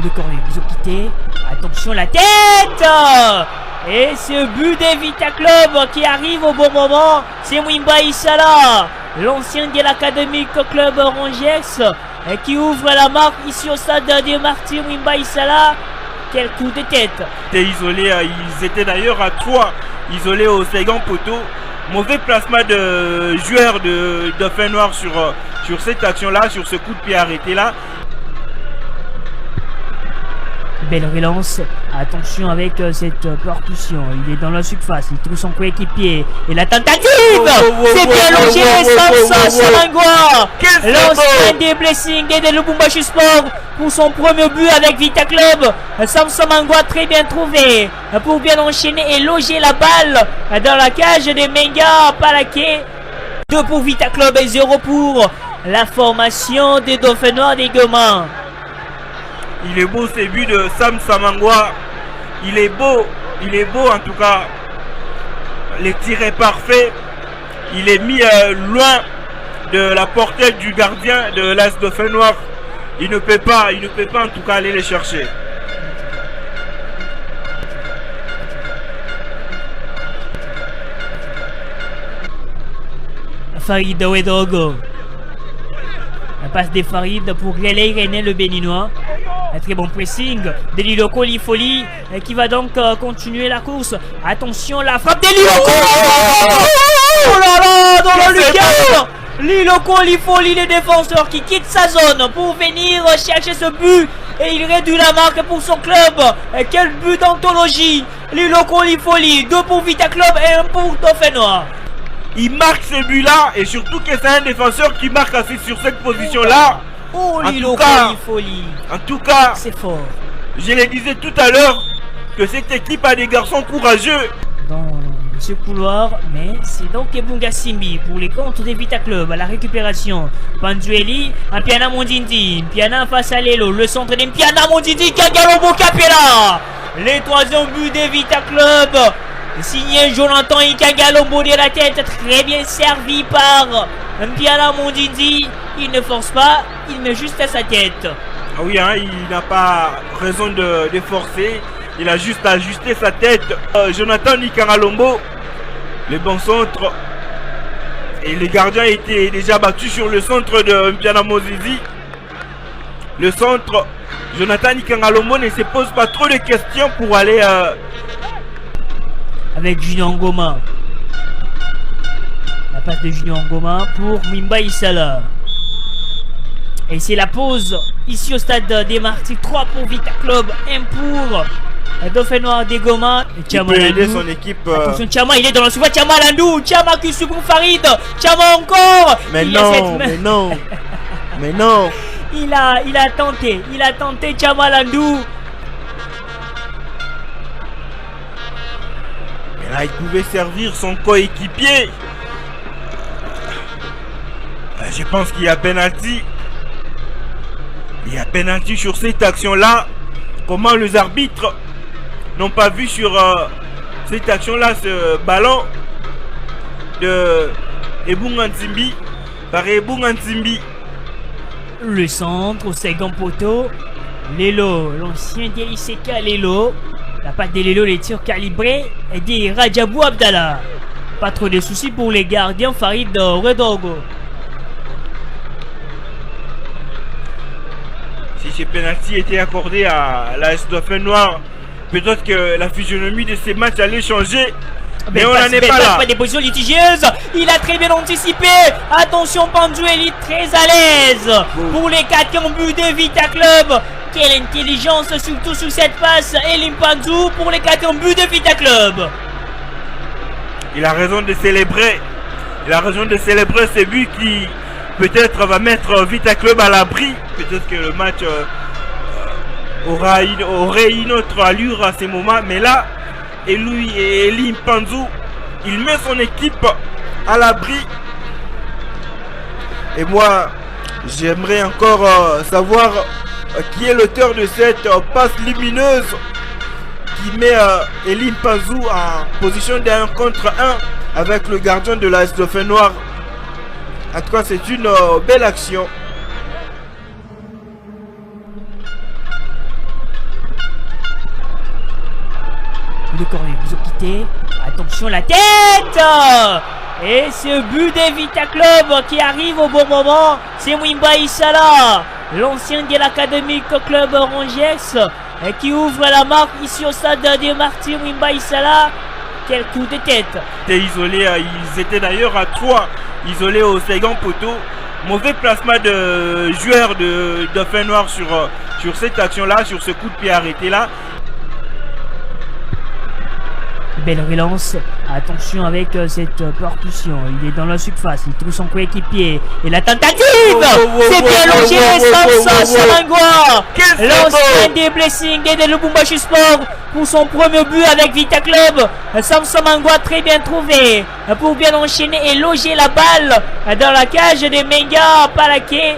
Le corner, ils ont quitté. Attention, la tête. Et ce but des Vita Club qui arrive au bon moment, c'est Mwimba Isala, l'ancien de l'académique club Orangex, qui ouvre la marque ici au stade de Martyrs. Mwimba Isala, quel coup de tête. Ils étaient d'ailleurs à 3, isolés au second poteau. Mauvais placement de joueur de Dauphin Noir sur cette action-là, sur ce coup de pied arrêté là. Belle relance, attention avec cette percussion, il est dans la surface, il trouve son coéquipier et la tentative, c'est bien logé, Samson Samangwa, l'ancien des Blessings et de Lubumbashi Sport pour son premier but avec Vita Club. Samson Samangwa très bien trouvé pour bien enchaîner et loger la balle dans la cage de Menga Palaké. 2 pour Vita Club et 0 pour la formation des Dauphins Noirs des Gomans. Il est beau ce but de Sam Samangwa. Il est beau en tout cas. Les tirs est parfait. Il est mis loin de la portée du gardien de l'As Dauphin Noir. Il ne peut pas en tout cas aller les chercher. Farid Ouedraogo. La passe des Farid pour Relay René le Béninois. Un très bon pressing de Lilo Kolifoli qui va donc continuer la course. Attention, la frappe de Lilo Kolifoli. Oh là là, dans le lucarne. Lilo Kolifoli, le défenseur qui quitte sa zone pour venir chercher ce but. Et il réduit la marque pour son club. Et quel but d'anthologie. Lilo Kolifoli, 2 pour Vita Club et 1 pour Dauphin Noir. Il marque ce but-là et surtout que c'est un défenseur qui marque assez sur cette position-là. Oh, Lilo Kolifoli. En tout cas, c'est fort. Je le disais tout à l'heure que cette équipe a des garçons courageux. Dans ce couloir, mais c'est donc Ebunga Simbi pour les comptes des Vita Club à la récupération. Panzueli, un Piana Mondindi, Piana face à Lelo, le centre d'un Piana Mondindi, Kagalombo Capella. Les 3e buts des Vita Club. Signé Jonathan Ikagalombo de la tête, très bien servi par Mpiana Mondindi. Il ne force pas, il met juste à sa tête. Ah oui, hein, il n'a pas raison de forcer. Il a juste ajusté sa tête. Jonathan Ikagalombo, le bon centre. Et les gardiens étaient déjà battus sur le centre de Mpiana Mondindi. Le centre, Jonathan Ikagalombo ne se pose pas trop de questions pour aller... avec Junior Ngoma. La passe de Junior Ngoma pour Mwimba Isala. Et c'est la pause ici au stade des Martyrs. 3 pour Vita Club, 1 pour Dauphin Noir des Goma. Il peut aider son équipe. Attention, Chama, il est dans la surface. Chama Landou, Chama qui suit pour Farid. Chama encore. Mais non, mais non. Mais non. Il a tenté Chama Landou. Là, il pouvait servir son coéquipier. Je pense qu'il y a penalty. Il y a penalty sur cette action-là. Comment les arbitres n'ont pas vu sur cette action-là ce ballon de Ebunga Nzimbi par Ebunga Nzimbi. Le centre au second poteau. Lelo, l'ancien d'Eliseka Lelo. La patte de Lelo, les tirs calibrés et des Rajabou Abdallah. Pas trop de soucis pour les gardiens. Farid Ouedraogo. Si ce penalty était accordé à l'AS Dauphin Noir, peut-être que la physionomie de ces matchs allait changer. Mais on n'en est pas là. Pas des positions litigieuses. Il a très bien anticipé. Attention, Panzueli très à l'aise pour les 4e buts de Vita Club. Quelle intelligence surtout sur cette passe. Elim Panzou pour les 4e buts de Vita Club. Il a raison de célébrer. Il a raison de célébrer ce but qui peut-être va mettre Vita Club à l'abri. Peut-être que le match aurait une autre allure à ces moments. Mais là, et lui et Elim Panzou, il met son équipe à l'abri. Et moi, j'aimerais encore savoir qui est l'auteur de cette passe lumineuse qui met Elim Panzou en position d'1 contre 1 avec le gardien de l'AS Dauphin Noir. En tout cas, c'est une belle action. de corner, ils ont quitté. Attention, la tête. Et ce but des Vita Club qui arrive au bon moment, c'est Mwimba Isala, l'ancien de l'académique club Rangers, qui ouvre la marque ici au stade de Marty. Mwimba Isala, quel coup de tête. Ils étaient d'ailleurs à 3, isolés au second poteau. Mauvais placement de joueur de Dauphin Noir sur cette action-là, sur ce coup de pied arrêté-là. Belle relance, attention avec cette percussion, il est dans la surface, il trouve son coéquipier et la tentative, c'est bien longé, Samson Salangwa, l'ancien des Blessings et de Lubumbashi Sport pour son premier but avec Vita Club. Samson Mangwa très bien trouvé pour bien enchaîner et loger la balle dans la cage de Menga Palaké.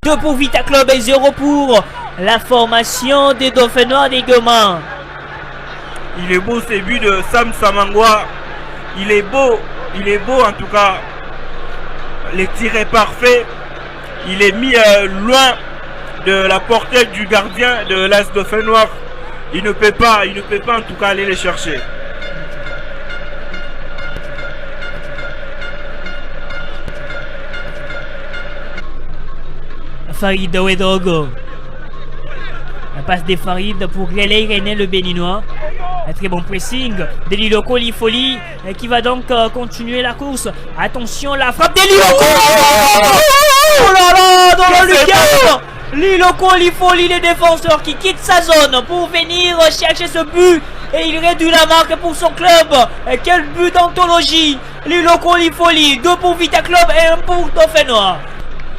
2 pour Vita Club et 0 pour la formation des Dauphins Noirs des Gomans. Il est beau ce but de Sam Samangwa. Il est beau en tout cas. Les tirs est parfait. Il est mis loin de la portée du gardien de l'As Dauphin Noir. Il ne peut pas en tout cas aller les chercher. Farid Ouedraogo. La passe des Farid pour Relay René le Béninois. Un très bon pressing de Liloko Lifoli qui va donc continuer la course. Attention, la frappe de Liloko. Oh là là, dans la lucarne. Liloko Lifoli, le défenseur qui quitte sa zone pour venir chercher ce but. Et il réduit la marque pour son club. Et quel but d'anthologie. Liloko Lifoli, 2 pour Vita Club et 1 pour Dauphin Noir.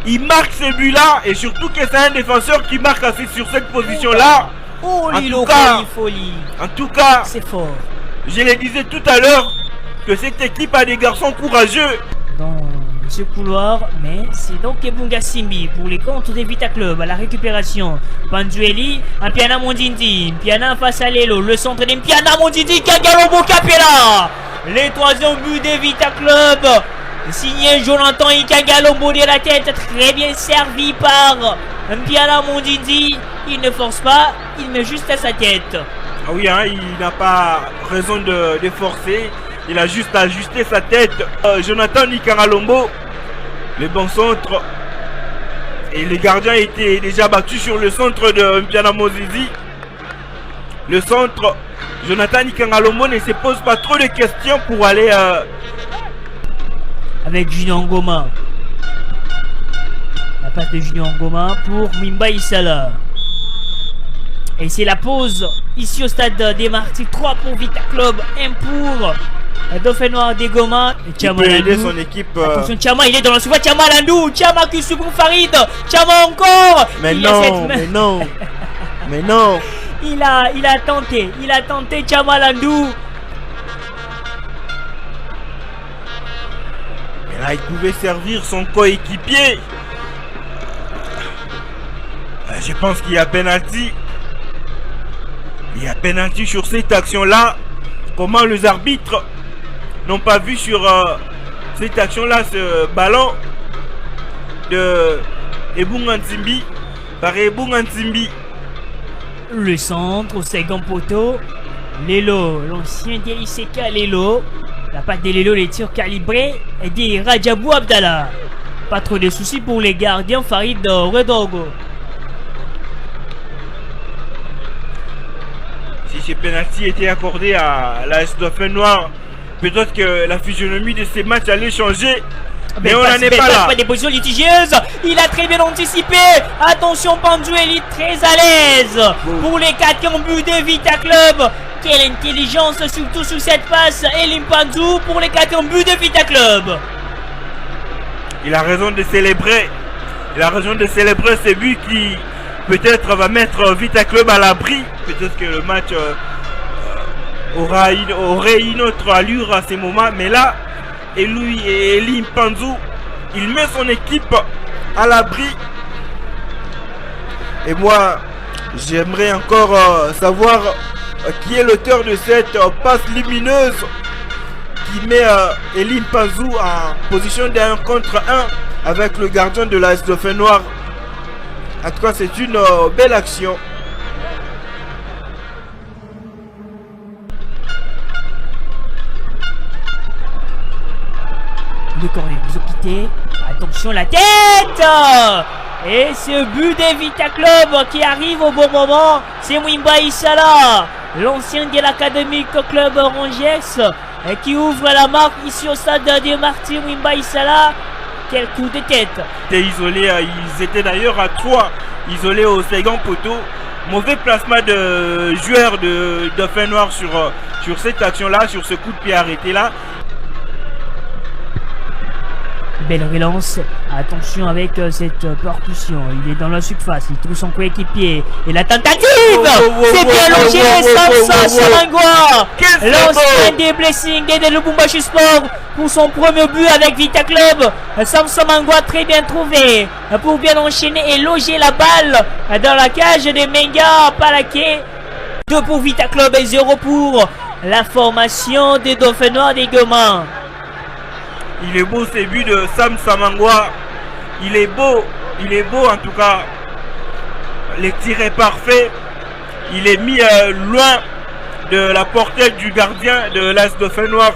Il marque ce but-là et surtout que c'est un défenseur qui marque assez sur cette position-là. Oh, en tout cas, c'est fort. Je le disais tout à l'heure que cette équipe a des garçons courageux. Dans ce couloir, mais c'est donc Ebunga Simbi pour les comptes des Vita Club à la récupération. Panzueli, un Piana Mondindi, Piana face à Lelo, le centre d'un Piana Mondindi, Kagalombo Capella. Les 3e buts des Vita Club. Signé Jonathan Ikagalombo de la tête, très bien servi par Mpiala Mondindi. Il ne force pas, il met juste à sa tête. Ah oui, hein, il n'a pas raison de forcer. Il a juste ajusté sa tête. Jonathan Ikagalombo, le bon centre. Et les gardiens étaient déjà battus sur le centre de Mpiala Mondindi. Le centre, Jonathan Ikagalombo ne se pose pas trop de questions pour aller... avec Junior Ngoma. La passe de Junior Ngoma pour Mwimba Isala. Et c'est la pause ici au stade des Martyrs. 3 pour Vita Club, 1 pour Dauphin Noir des Goma. Chama aider son équipe. Attention, Chama, il est dans la surface. Chama Landou, Chama qui suit pour Farid. Chama encore. Mais non, mais non. Il a tenté Chama Landou. Là, il pouvait servir son coéquipier. Je pense qu'il y a penalty. Il y a penalty sur cette action-là. Comment les arbitres n'ont pas vu sur cette action-là ce ballon de Ebunga Nzimbi par Ebunga Nzimbi. Le centre au second poteau. Lelo, l'ancien d'Eliseka Lelo. La patte de Lelo, les tirs calibrés et des Rajabou Abdallah. Pas trop de soucis pour les gardiens. Farid Ouedraogo. Si ces pénaltys étaient accordés à l'AS Dauphin Noir, peut-être que la physionomie de ces matchs allait changer. Mais on n'en est pas là. Pas des positions litigieuses. Il a très bien anticipé. Attention, Panzueli très à l'aise pour les 4 buts de Vita Club. Quelle intelligence, surtout sur cette passe. Elim Panzou pour les 4 buts de Vita Club. Il a raison de célébrer. Il a raison de célébrer ce but qui peut-être va mettre Vita Club à l'abri. Peut-être que le match aurait une autre allure à ces moments. Mais là, et lui et Elim Panzou, il met son équipe à l'abri. Et moi, j'aimerais encore savoir qui est l'auteur de cette passe lumineuse qui met Elim Panzou en position d'1 contre 1 avec le gardien de l'AS Dauphin Noir. En tout cas, c'est une belle action. Le corner, ils ont quitté. Attention, la tête. Et ce but des Vita Club qui arrive au bon moment, c'est Mwimba Isala, l'ancien de l'académique club Rangers, qui ouvre la marque ici au stade de Marty. Mwimba Isala, quel coup de tête. Ils étaient d'ailleurs à 3, isolés au second poteau. Mauvais placement de joueur de Dauphin Noir sur cette action-là, sur ce coup de pied arrêté-là. Belle relance, attention avec cette percussion, il est dans la surface, il trouve son coéquipier et la tentative, c'est bien logé, Samsa Salangwa, l'ancien des Blessings et de Lubumbashi Sport pour son premier but avec Vita Club. Samsa Mangwa très bien trouvé pour bien enchaîner et loger la balle dans la cage de Menga Palaké. 2 pour Vita Club et 0 pour la formation des Dauphins Noirs des Goma. Il est beau ce but de Sam Samangwa. Il est beau en tout cas. Les tirs est parfait. Il est mis loin de la portée du gardien de l'As Dauphin Noir.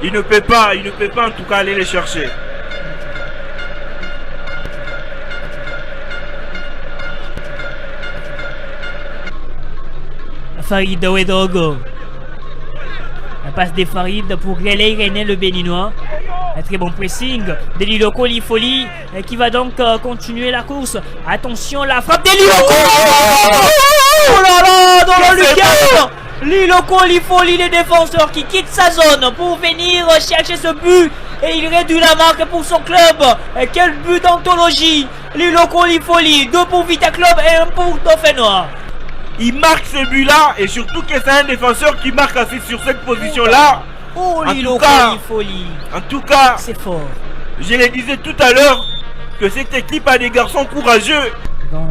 Il ne peut pas en tout cas aller les chercher. Farid Ouedraogo. La passe des Farid pour Relay René le béninois. Un très bon pressing de Liloko Lifoli qui va donc continuer la course. Attention, la frappe de Liloko. Oh là là, dans le lucarne. Liloko Lifoli, le défenseur qui quitte sa zone pour venir chercher ce but. Et il réduit la marque pour son club. Et quel but d'anthologie. Liloko Lifoli, 2 pour Vita Club et 1 pour Dauphin Noir. Il marque ce but-là et surtout que c'est un défenseur qui marque assez sur cette position-là. Oh, Liloko Lifoli. En tout cas, c'est fort. Je le disais tout à l'heure que cette équipe a des garçons courageux. Dans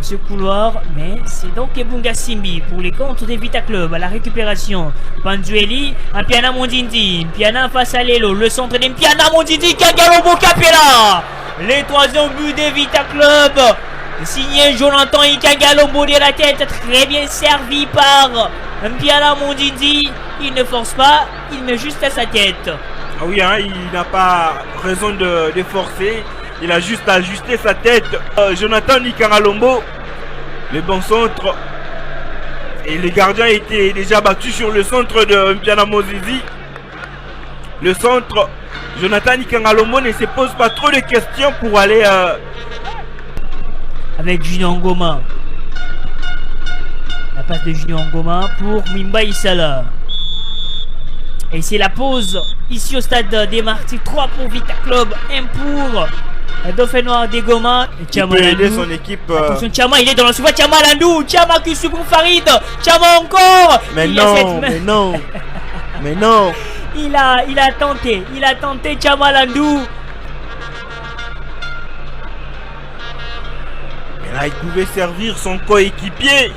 ce couloir, mais c'est donc Ebunga Simbi pour les comptes des Vita Club à la récupération. Panzueli, un Piana Mondindi, Piana face à Lelo, le centre d'un Piana Mondindi, Kagalombo Capella. Les 3e buts des Vita Club. Signé Jonathan Ikagalombo de la tête, très bien servi par Mpiala Mondindi. Il ne force pas, il met juste à sa tête. Ah oui, hein, il n'a pas raison de forcer. Il a juste ajusté sa tête. Jonathan Ikagalombo, le bon centre. Et les gardiens étaient déjà battus sur le centre de Mpiala Mondindi. Le centre, Jonathan Ikagalombo ne se pose pas trop de questions pour aller... avec Junior Ngoma. La passe de Junior Ngoma pour Mwimba Isala. Et c'est la pause ici au stade des Martyrs. 3 pour Vita Club, 1 pour Dauphin Noir des Goma. Chama aider son équipe. Attention, Chama, il est dans la souffle. Chama Landou, Chama qui suit pour Farid. Chama encore. Mais non, mais non. Mais non. Il a tenté Chama Landou. Là, il pouvait servir son coéquipier.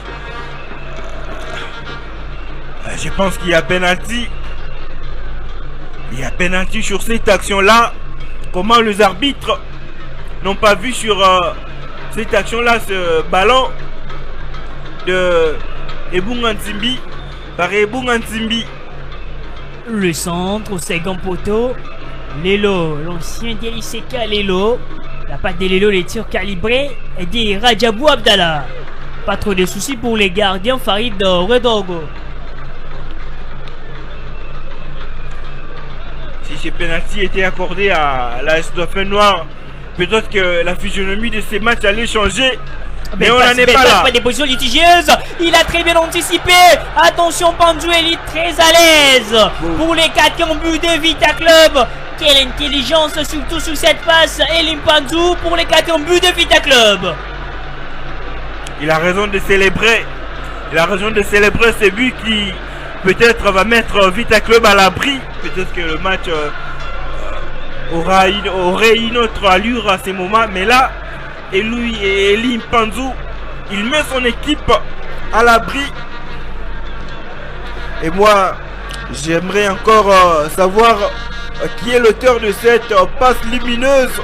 Je pense qu'il y a penalty. Il y a penalty sur cette action-là. Comment les arbitres n'ont pas vu sur cette action-là ce ballon de Ebunga Nzimbi par Ebunga Nzimbi. Le centre au second poteau. Lelo, l'ancien d'Eliseka Lelo. La patte de Lelo, les tirs calibrés et des Rajabou Abdallah. Pas trop de soucis pour les gardiens. Farid Ouedraogo. Si ces pénaltys étaient accordés à l'AS Dauphin Noir, peut-être que la physionomie de ces matchs allait changer. Mais on n'en est pas là. Pas des positions litigieuses. Il a très bien anticipé. Attention, Panzueli très à l'aise pour les 4 buts de Vita Club. Quelle intelligence, surtout sur cette passe. Elim Panzou pour les 4 buts de Vita Club. Il a raison de célébrer. Il a raison de célébrer ce but qui peut-être va mettre Vita Club à l'abri. Peut-être que le match aurait une autre allure à ces moments. Mais là, et lui et Elim Panzou, il met son équipe à l'abri. Et moi, j'aimerais encore savoir qui est l'auteur de cette passe lumineuse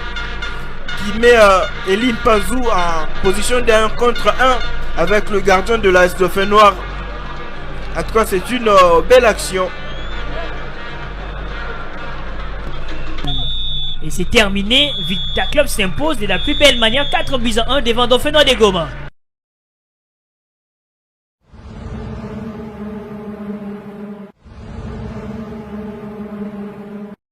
qui met Elim Panzou en position d'1 contre 1 avec le gardien de l'AS Dauphin Noir. En tout cas, c'est une belle action. Et c'est terminé. Vita Club s'impose de la plus belle manière, 4 buts à 1 devant Dauphinois de Goma.